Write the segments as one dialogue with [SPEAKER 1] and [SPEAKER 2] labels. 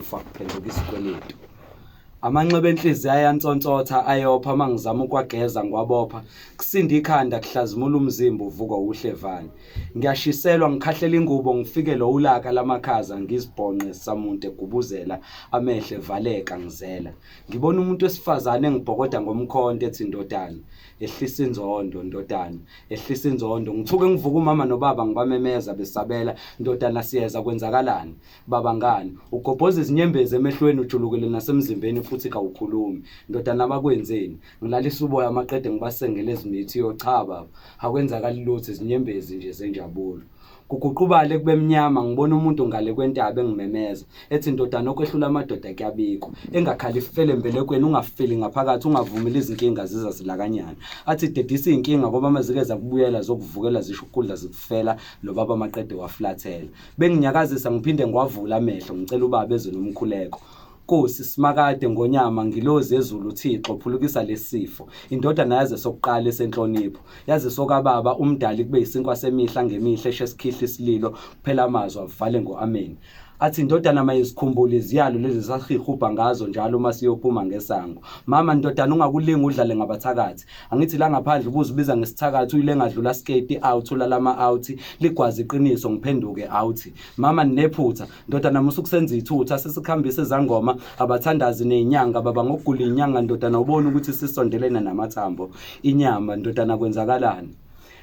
[SPEAKER 1] ukufa kuphenduka isikweletu. Amanxeba enhliziyo ayantsontsotha ayopha mangizama ukwageza ngwabopha, kusinda ikhanda kuhlazimula umzimba uvuka uhlevane. Ngiyashiselwa ngikhahlela ingubo ngifike lo ulaka lamakhaza ngizibhonqe samuntu egubuzela amehlo evaleka ngizela. Ngibona umuntu wesifazane engibhokoda ngomkhonto ethi ndodana, ehlisa inzondo ndodana, ehlisa inzondo. Ngithuke ngivuka umama nobaba ngibamemeza besabela, ndodana siyeza kwenzakalani? Baba ngani? Ugobhoza izinyembezi emehlweni ujulukile nasemzimbeni futhi kawukhulumi. Ndodana abakwenzeni? Ngilalisa uboya amaqede ngibasengele ezimithi cha baba, akwenzakali lutho izinyembezi nje zenjabulo. Kuguqubale kube mnyama ngibona umuntu ngale kwentaba engimemeza ethi ndodana okwehlula amadoda kuyabikho, engakhali ifele embelekweni ungafeli ngaphakathi ungavumeli izinkinga ziza zilakanyana. Athi dedisa inkinga ngoba amazike zakubuyela zokuvukela zisho ukudla zikufela lo baba amaqede waflathela. Benginyakazisa ngiphinde ngiwavula amehlo ngicela ubaba eze nomkhuleko. Nkosi simakade ngonyama ngilozi ezulu uThixo phulukisa lesifo. Indodana yaze sokuqala esenhlonipho, yaze sokababa umdali kube isinkwa semihla ngemihla eshesikhihle isililo kuphela amazwi avale ngo-amen. Athi indodana mayizikhumbule iziyalo lezi sahihubha ngazo njalo uma siyophuma ngesango. Mama ndodana ungakulinga udlale ngabathakathi. Angithi la ngaphandle ubuzibiza ngesithakathi uyile ngadlula skate out ulalama out ligwazi iqiniso ngiphenduke out. Mama ninephutha ndodana musukusenza ithutha sesikhambisa ezangoma abathandazi nezinyanga baba ngokugula inyanga ndodana ubone ukuthi sisondelene namathambo inyama ndodana kwenzakalani?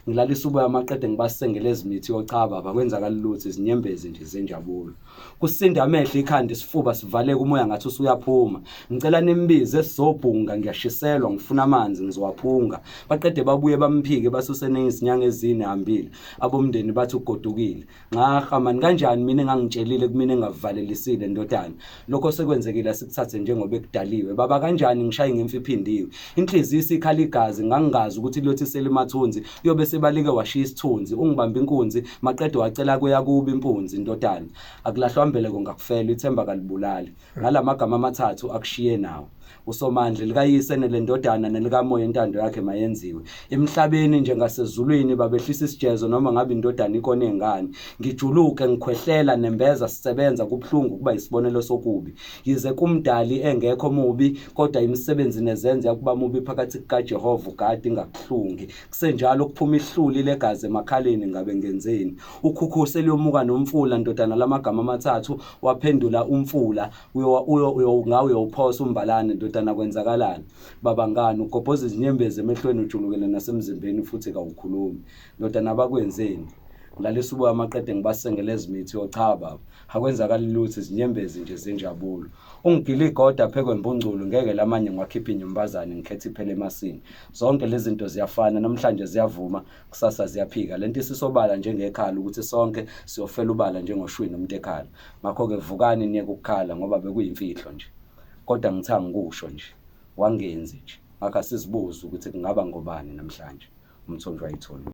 [SPEAKER 1] Ngilalisa uboya amaqede ngibasengele ezimithi cha baba kwenzakala lutho izinyembezi nje zenjabulo. Kusinda amehlo ikhanda isifuba sivaleka umoya ngathi usuyaphuma. Ngicela nimbize esizobhunga ngiyashiselwa ngifuna amanzi ngizowaphunga. Baqede babuye bamphike basusene izinyanga ezine hambile. Abomndeni bathi ugodukile. Ngahama kanjani mina engangitshelile kumina engavalelisile ndodana. Lokho sekwenzekile asikuthathe njengoba ekudaliwe. Baba kanjani ngishaye ngemfi iphindiwe. Inhliziyo isikhala igazi ngangingazi ukuthi lothi selimathunzi uyobe sebalike washiya isithunzi ungibamba inkunzi maqede wacela kuya kuba impunzi ndodana. Akulahlwa mbeleko ngakufela ithemba kalibulali. Ngalamagama amathathu akushiye nawo. Usomandla likayise nelendodana nelikamoya intando yakhe mayenziwe. Emhlabeni njengasezulwini babehlisa isijezo noma ngabe indodana ikona engane. Ngijuluke ngikhwehlela nembeza sisebenza kubhlungu kuba isibonelo sokubi. Yize kumdali engekho mubi kodwa imisebenzi nezenze yakuba mubi phakathi kaJehova ugadi ngakuhlungi. Kusenjalo kuphuma ihluli legazi emakhaleni ngabe ngenzeni. Ukhukhuse liyomuka nomfula ndodana lamagama amathathu waphendula umfula ngawe uyophosa umbalane ndodana kwenzakalani? Baba ngani ugobhoza izinyembezi emehlweni ujulukele nasemzimbeni futhi kawukhulumi. Ndodana abakwenzeni? Ngilalisa uboya amaqede ngibasengele ezimithi cha baba, akwenzakali lutho izinyembezi nje zenjabulo. Ungigila igoda phekwe imbungculo ngeke lamanye ngiwakhipha inyumbazane ngikhethe iphele emasini. Zonke lezi zinto ziyafana namhlanje ziyavuma kusasa ziyaphika. Lento isisobala njengekhala ukuthi sonke siyofela ubala njengoshwini umuntu ekhala. Ngakho ke vukani niye ukukhala ngoba bekuyimfihlo nje. Kodwa ngithanga ngikusho nje wangenzi nje. Ngakho asizibuza ukuthi kungaba ngobani namhlanje umthonjwa ayithola.